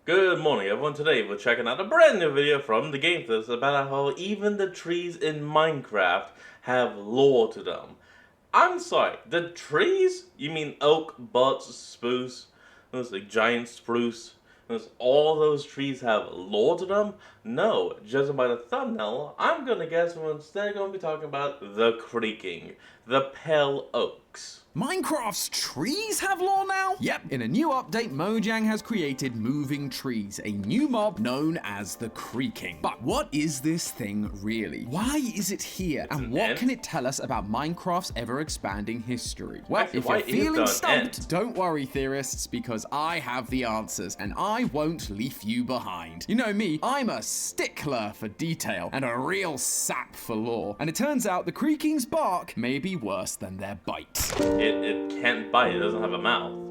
Good morning everyone, today we're checking out a brand new video from the Game Fizz about how even the trees in Minecraft have lore to them. I'm sorry, the trees? You mean oak, birch, spruce, those like giant spruce, all those trees have lore to them? No, judging by the thumbnail, I'm gonna guess we're instead gonna be talking about the creaking, the pale oaks. Minecraft's trees have lore now? Yep, in a new update, Mojang has created moving trees, a new mob known as the creaking. But what is this thing really? Why is it here? And what can it tell us about Minecraft's ever-expanding history? Well, if you're feeling stumped, don't worry, theorists, because I have the answers, and I won't leave you behind. You know me, I'm a stickler for detail, and a real sap for lore. And it turns out the creaking's bark may be worse than their bite. It can't bite, it doesn't have a mouth.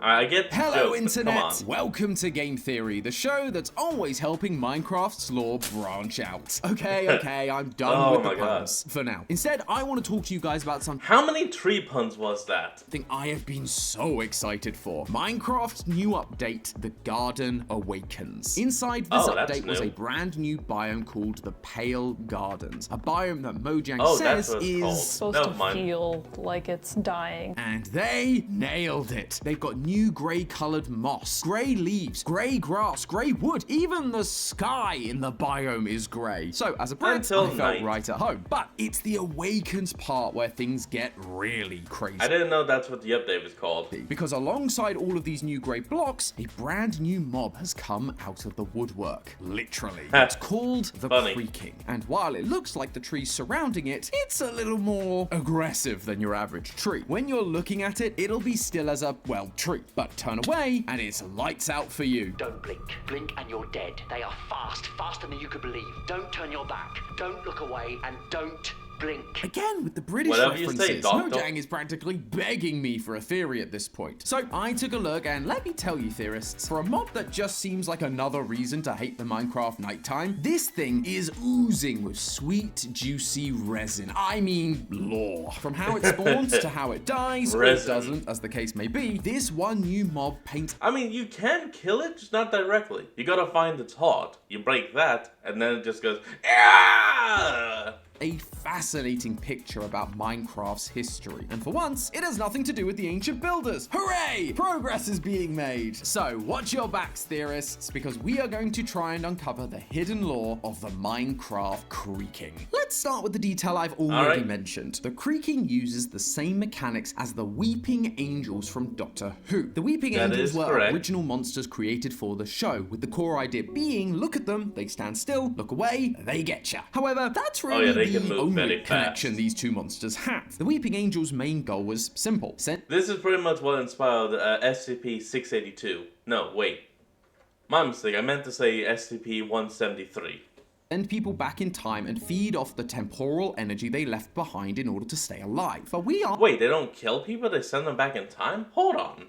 I get the Hello, joke, Internet! Welcome to Game Theory, the show that's always helping Minecraft's lore branch out. Okay, I'm done with the puns for now. Instead, I want to talk to you guys about something. How many tree puns was that? I have been so excited for. Minecraft's new update, The Garden Awakens. Inside this update was a brand new biome called the Pale Gardens, a biome that Mojang says is supposed to feel like it's dying. And they nailed it. They've got new grey coloured moss, grey leaves, grey grass, grey wood, even the sky in the biome is grey. So as a Brit, I felt right at home. But it's the Awakens part where things get really crazy. I didn't know that's what the update was called. Because alongside all of these new grey blocks, a brand new mob has come out of the woodwork. Literally. It's called the Creaking. And while it looks like the trees surrounding it, it's a little more aggressive than your average tree. When you're looking at it, it'll be still as a, well, tree. But turn away, and it's lights out for you. Don't blink. Blink and you're dead. They are fast, faster than you could believe. Don't turn your back. Don't look away, and don't blink. Again, with the British references, Mojang is practically begging me for a theory at this point. So I took a look, and let me tell you, theorists, for a mob that just seems like another reason to hate the Minecraft nighttime, this thing is oozing with sweet, juicy resin. I mean, lore. From how it spawns to how it dies, or it doesn't, as the case may be, this one new mob paints. I mean, you can kill it, just not directly. You gotta find its heart. You break that, and then it just goes, ah! A fascinating picture about Minecraft's history. And for once, it has nothing to do with the ancient builders. Hooray! Progress is being made. So watch your backs, theorists, because we are going to try and uncover the hidden lore of the Minecraft creaking. Let's start with the detail I've already mentioned. The creaking uses the same mechanics as the Weeping Angels from Doctor Who. The Weeping Angels were original monsters created for the show, with the core idea being, look at them, they stand still, look away, they get ya. However, that's really the only connection these two monsters have. The Weeping Angels' main goal was simple. This is pretty much what inspired SCP-682. No, wait. My mistake, I meant to say SCP-173. Send people back in time and feed off the temporal energy they left behind in order to stay alive. But we are... Wait, they don't kill people? They send them back in time? Hold on.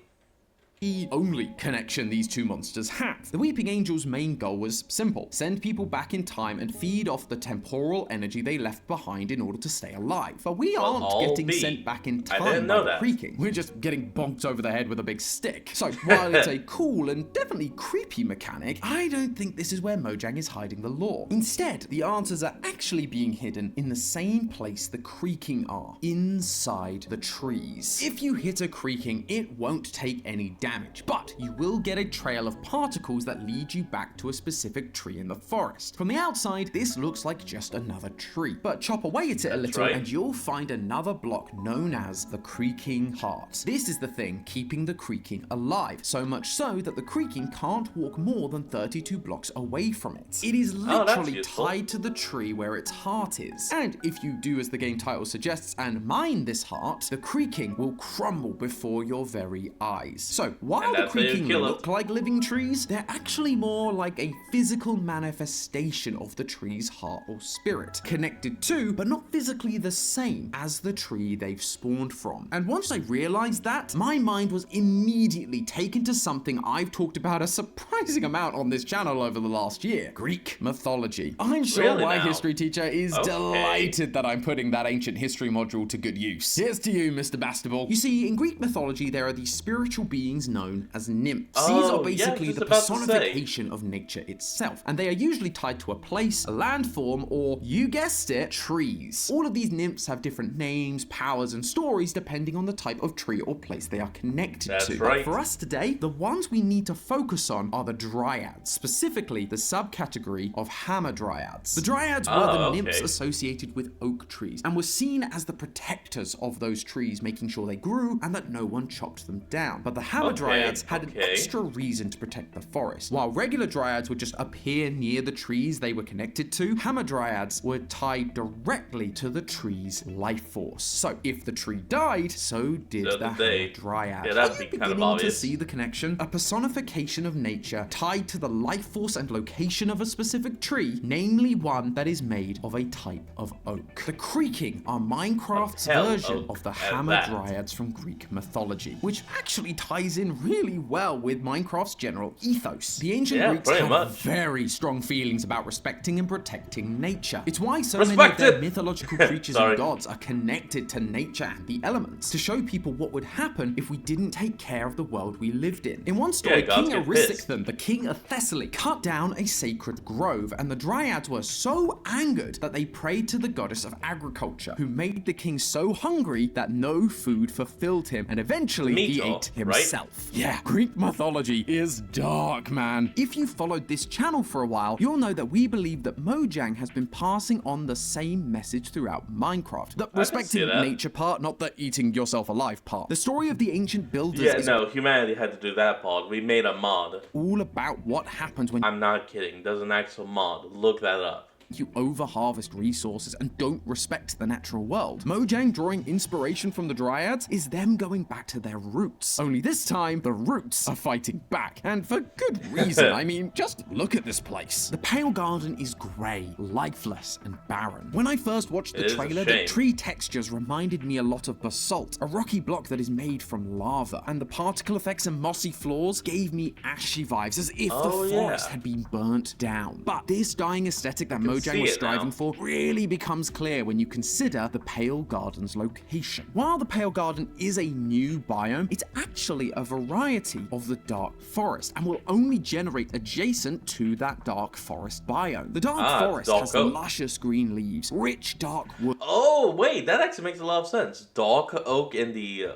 The only connection these two monsters have. The Weeping Angels' main goal was simple. Send people back in time and feed off the temporal energy they left behind in order to stay alive. But we aren't getting sent back in time by the creaking. We're just getting bonked over the head with a big stick. So while it's a cool and definitely creepy mechanic, I don't think this is where Mojang is hiding the lore. Instead, the answers are actually being hidden in the same place the creaking are, inside the trees. If you hit a creaking, it won't take any damage, but you will get a trail of particles that lead you back to a specific tree in the forest. From the outside, this looks like just another tree, but chop away at it a little and you'll find another block known as the Creaking Heart. This is the thing keeping the creaking alive, so much so that the creaking can't walk more than 32 blocks away from it. It is literally tied to the tree where its heart is, and if you do as the game title suggests and mine this heart, the creaking will crumble before your very eyes. So while the creaking look like living trees, they're actually more like a physical manifestation of the tree's heart or spirit, connected to, but not physically the same as the tree they've spawned from. And once I realized that, my mind was immediately taken to something I've talked about a surprising amount on this channel over the last year: Greek mythology. I'm sure my history teacher is delighted that I'm putting that ancient history module to good use. Here's to you, Mr. Bastable. You see, in Greek mythology, there are these spiritual beings known as nymphs. These Oh, are yeah, basically just the about to say. personification of nature itself, and they are usually tied to a place, a landform, or, you guessed it, trees. All of these nymphs have different names, powers, and stories depending on the type of tree or place they are connected That's to. right. But for us today, the ones we need to focus on are the dryads, specifically the subcategory of hamadryads. The dryads were the nymphs associated with oak trees and were seen as the protectors of those trees, making sure they grew and that no one chopped them down. But the hamadryads had an extra reason to protect the forest. While regular dryads would just appear near the trees they were connected to, hamadryads were tied directly to the tree's life force. So if the tree died, so did the hamadryad. Yeah, that'd be kind of obvious. To see the connection? A personification of nature tied to the life force and location of a specific tree, namely one that is made of a type of oak. The creaking are Minecraft's version of the hamadryads from Greek mythology, which actually ties in really well with Minecraft's general ethos. The ancient Greeks had very strong feelings about respecting and protecting nature. It's why so many of their mythological creatures and gods are connected to nature and the elements, to show people what would happen if we didn't take care of the world we lived in. In one story, King Erysichthon, the king of Thessaly, cut down a sacred grove, and the dryads were so angered that they prayed to the goddess of agriculture, who made the king so hungry that no food fulfilled him, and eventually he ate himself. Right? Yeah, Greek mythology is dark, man. If you followed this channel for a while, you'll know that we believe that Mojang has been passing on the same message throughout Minecraft. The respecting nature part, not the eating yourself alive part. The story of the ancient builders is humanity had to do that part. We made a mod. All about what happens when... I'm not kidding. There's an actual mod. Look that up. You over-harvest resources and don't respect the natural world. Mojang drawing inspiration from the dryads is them going back to their roots. Only this time, the roots are fighting back. And for good reason. I mean, just look at this place. The Pale Garden is grey, lifeless, and barren. When I first watched the trailer, the tree textures reminded me a lot of basalt, a rocky block that is made from lava. And the particle effects and mossy floors gave me ashy vibes, as if the forest had been burnt down. But this dying aesthetic that Mojang was striving for really becomes clear when you consider the Pale Garden's location. While the Pale Garden is a new biome, it's actually a variety of the Dark Forest and will only generate adjacent to that Dark Forest biome. The Dark Forest has luscious green leaves, rich dark wood. Oh, wait, that actually makes a lot of sense. Dark oak in the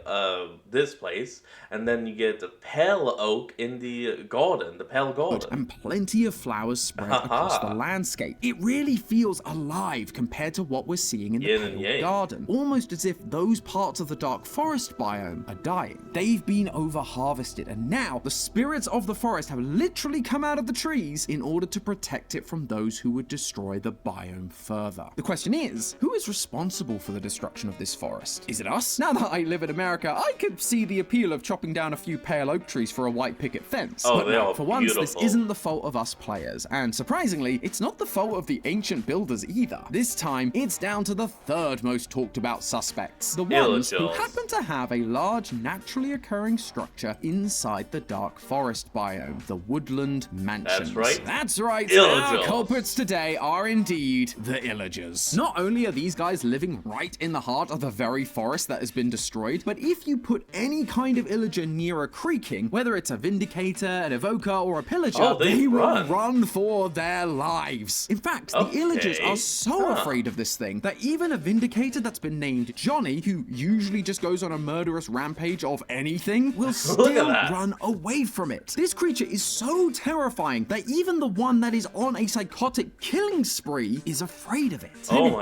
this place, and then you get the pale oak in the garden, the Pale Garden. And plenty of flowers spread across the landscape. It really feels alive compared to what we're seeing in the Pale Garden. Almost as if those parts of the Dark Forest biome are dying. They've been over-harvested, and now the spirits of the forest have literally come out of the trees in order to protect it from those who would destroy the biome further. The question is, who is responsible for the destruction of this forest? Is it us? Now that I live in America, I could see the appeal of chopping down a few pale oak trees for a white picket fence. Oh, but no, for once, this isn't the fault of us players, and surprisingly, it's not the fault of the ancient builders either. This time, it's down to the third most talked about suspects, the ones who happen to have a large naturally occurring structure inside the Dark Forest biome, the Woodland Mansions. That's right. Our culprits today are indeed the Illagers. Not only are these guys living right in the heart of the very forest that has been destroyed, but if you put any kind of Illager near a creaking, whether it's a Vindicator, an Evoker, or a Pillager, they will run for their lives. In fact, the Illagers are so afraid of this thing that even a Vindicator that's been named Johnny, who usually just goes on a murderous rampage of anything, will still run away from it. This creature is so terrifying that even the one that is on a psychotic killing spree is afraid of it.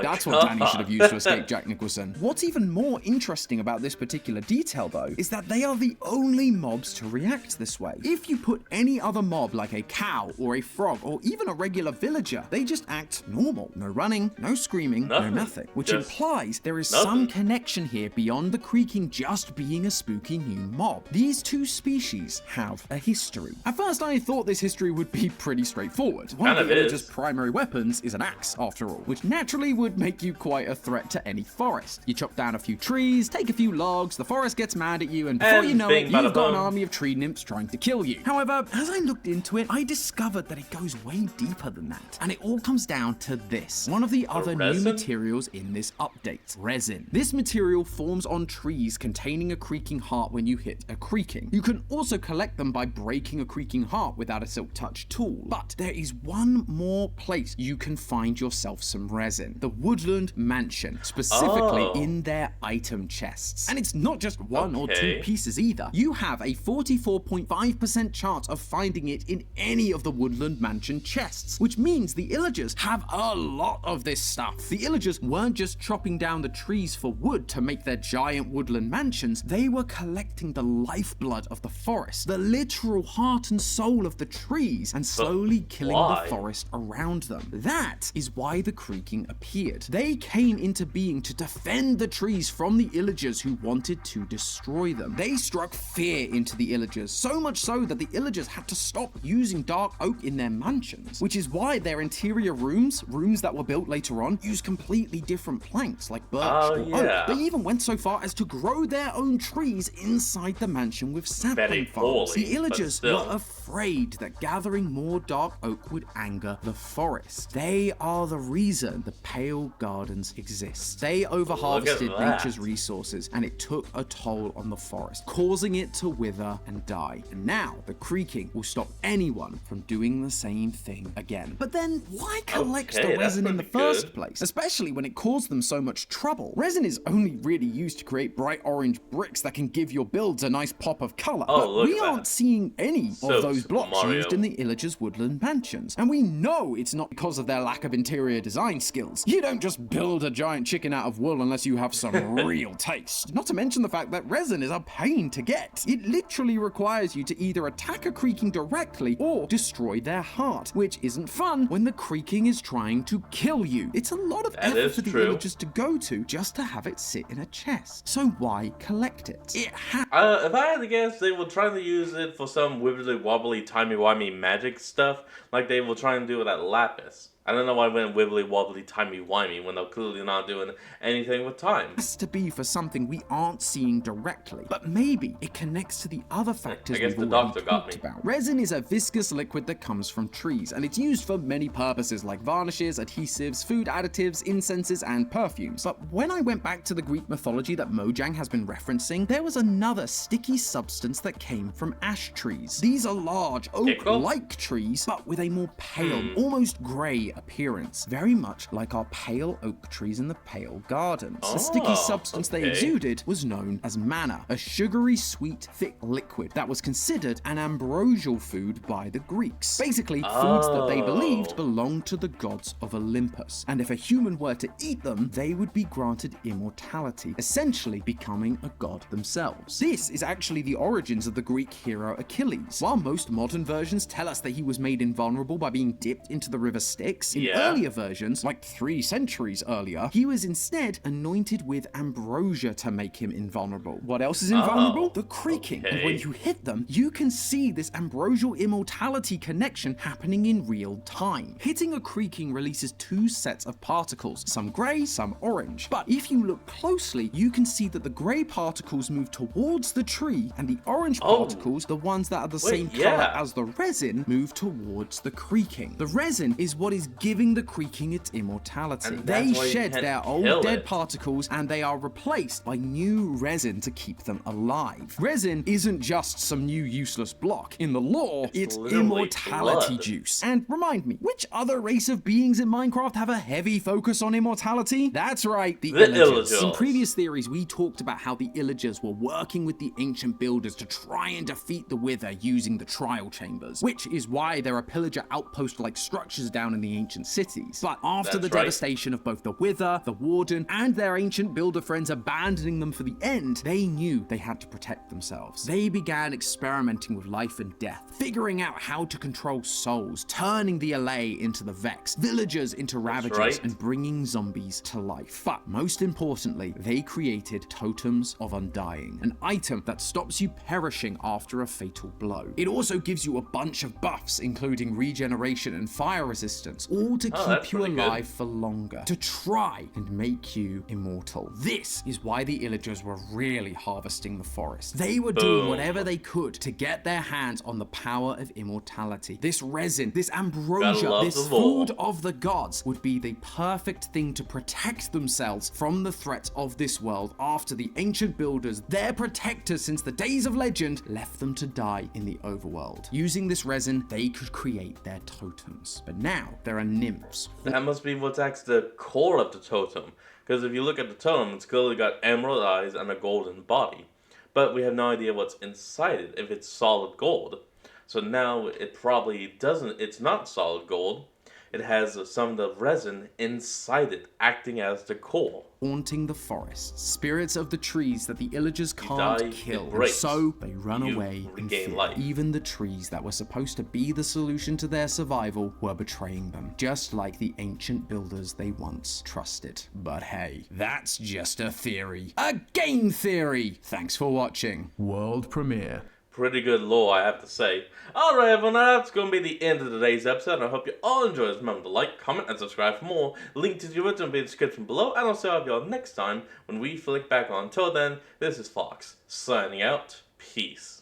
That's what Danny should have used to escape Jack Nicholson. What's even more interesting about this particular detail, though, is that they are the only mobs to react this way. If you put any other mob like a cow or a frog or even a regular villager, they just act normal. No running, no screaming, no nothing. Which implies there is some connection here beyond the creaking just being a spooky new mob. These two species have a history. At first I thought this history would be pretty straightforward. One of the villagers' primary weapons is an axe, after all, which naturally would make you quite a threat to any forest. You chop down a few trees, take a few logs, the forest gets mad at you, and before you know it, you've got an army of tree nymphs trying to kill you. However, as I looked into it, I discovered that it goes way deeper than that. And it all comes comes down to this. One of the other new resin? materials in this update, resin. This material forms on trees containing a creaking heart when you hit a creaking. You can also collect them by breaking a creaking heart without a Silk Touch tool. But there is one more place you can find yourself some resin. The Woodland Mansion, specifically in their item chests. And it's not just one or two pieces either. You have a 44.5% chance of finding it in any of the Woodland Mansion chests, which means the Illagers have a lot of this stuff. The Illagers weren't just chopping down the trees for wood to make their giant woodland mansions, they were collecting the lifeblood of the forest, the literal heart and soul of the trees, and slowly killing the forest around them. That is why the creaking appeared. They came into being to defend the trees from the Illagers who wanted to destroy them. They struck fear into the Illagers, so much so that the Illagers had to stop using dark oak in their mansions, which is why their interior rooms that were built later on, used completely different planks like birch or oak. They even went so far as to grow their own trees inside the mansion with sapling farms. The Illagers were afraid that gathering more dark oak would anger the forest. They are the reason the Pale Gardens exist. They overharvested nature's resources, and it took a toll on the forest, causing it to wither and die. And now the creaking will stop anyone from doing the same thing again. But then why collect the resin in the first place, especially when it caused them so much trouble? Resin is only really used to create bright orange bricks that can give your builds a nice pop of color. But we aren't seeing any of those blocks used in the Illagers' woodland mansions. And we know it's not because of their lack of interior design skills. You don't just build a giant chicken out of wool unless you have some real taste. Not to mention the fact that resin is a pain to get. It literally requires you to either attack a creaking directly or destroy their heart, which isn't fun when the creaking is trying to kill you. It's a lot of effort for the Illagers to go to just to have it sit in a chest. So why collect it? If I had to guess, they were trying to use it for some wibbly wobbly timey-wimey magic stuff, like they were trying to do with that lapis. I don't know why I went wibbly wobbly timey wimey when they're clearly not doing anything with time. It has to be for something we aren't seeing directly, but maybe it connects to the other factors we've already talked about. Resin is a viscous liquid that comes from trees, and it's used for many purposes like varnishes, adhesives, food additives, incenses, and perfumes. But when I went back to the Greek mythology that Mojang has been referencing, there was another sticky substance that came from ash trees. These are large oak-like trees, but with a more pale, almost grey appearance, very much like our pale oak trees in the Pale Gardens. The sticky substance they exuded was known as manna, a sugary, sweet, thick liquid that was considered an ambrosial food by the Greeks. Basically, foods that they believed belonged to the gods of Olympus, and if a human were to eat them, they would be granted immortality, essentially becoming a god themselves. This is actually the origins of the Greek hero Achilles. While most modern versions tell us that he was made invulnerable by being dipped into the river Styx, in earlier versions, like 3 centuries earlier, he was instead anointed with ambrosia to make him invulnerable. What else is invulnerable? The creaking. And when you hit them, you can see this ambrosial immortality connection happening in real time. Hitting a creaking releases 2 sets of particles, some grey, some orange. But if you look closely, you can see that the grey particles move towards the tree, and the orange particles, the ones that are the same color as the resin, move towards the creaking. The resin is what is giving the creaking its immortality. They shed their old dead particles, and they are replaced by new resin to keep them alive. Resin isn't just some new useless block. In the lore, it's immortality juice. And remind me, which other race of beings in Minecraft have a heavy focus on immortality? That's right, the Illagers. In previous theories, we talked about how the Illagers were working with the ancient builders to try and defeat the Wither using the trial chambers, which is why there are pillager outpost-like structures down in the ancient cities. But after the devastation of both the Wither, the Warden, and their ancient builder friends abandoning them for the end, they knew they had to protect themselves. They began experimenting with life and death, figuring out how to control souls, turning the Allay into the Vex, villagers into Ravagers, and bringing zombies to life. But most importantly, they created Totems of Undying, an item that stops you perishing after a fatal blow. It also gives you a bunch of buffs, including regeneration and fire resistance, totems, all to Oh, that's keep you pretty good. alive for longer, to try and make you immortal. This is why the Illagers were really harvesting the forest. They were doing Boom. whatever they could to get their hands on the power of immortality. This resin, this ambrosia, love this the lore. food of the gods would be the perfect thing to protect themselves from the threats of this world after the ancient builders, their protectors since the days of legend, left them to die in the overworld. Using this resin, they could create their totems. But now there are nymphs. That must be what's actually the core of the totem. Because if you look at the totem, it's clearly got emerald eyes and a golden body. But we have no idea what's inside it, if it's solid gold. So now it probably doesn't, it's not solid gold. It has some of the resin inside it, acting as the core. Haunting the forests, spirits of the trees that the Illagers die, can't it kill, and breaks. so they run You away in regain fear. life. Even the trees that were supposed to be the solution to their survival were betraying them, just like the ancient builders they once trusted. But hey, that's just a theory. A game theory! Thanks for watching. World premiere. Pretty good lore, I have to say. Alright everyone, that's going to be the end of today's episode, and I hope you all enjoyed this. Remember to like, comment, and subscribe for more. Link to the original will be in the description below, and I'll see all of y'all next time when we flick back on. Until then, this is Fox, signing out. Peace.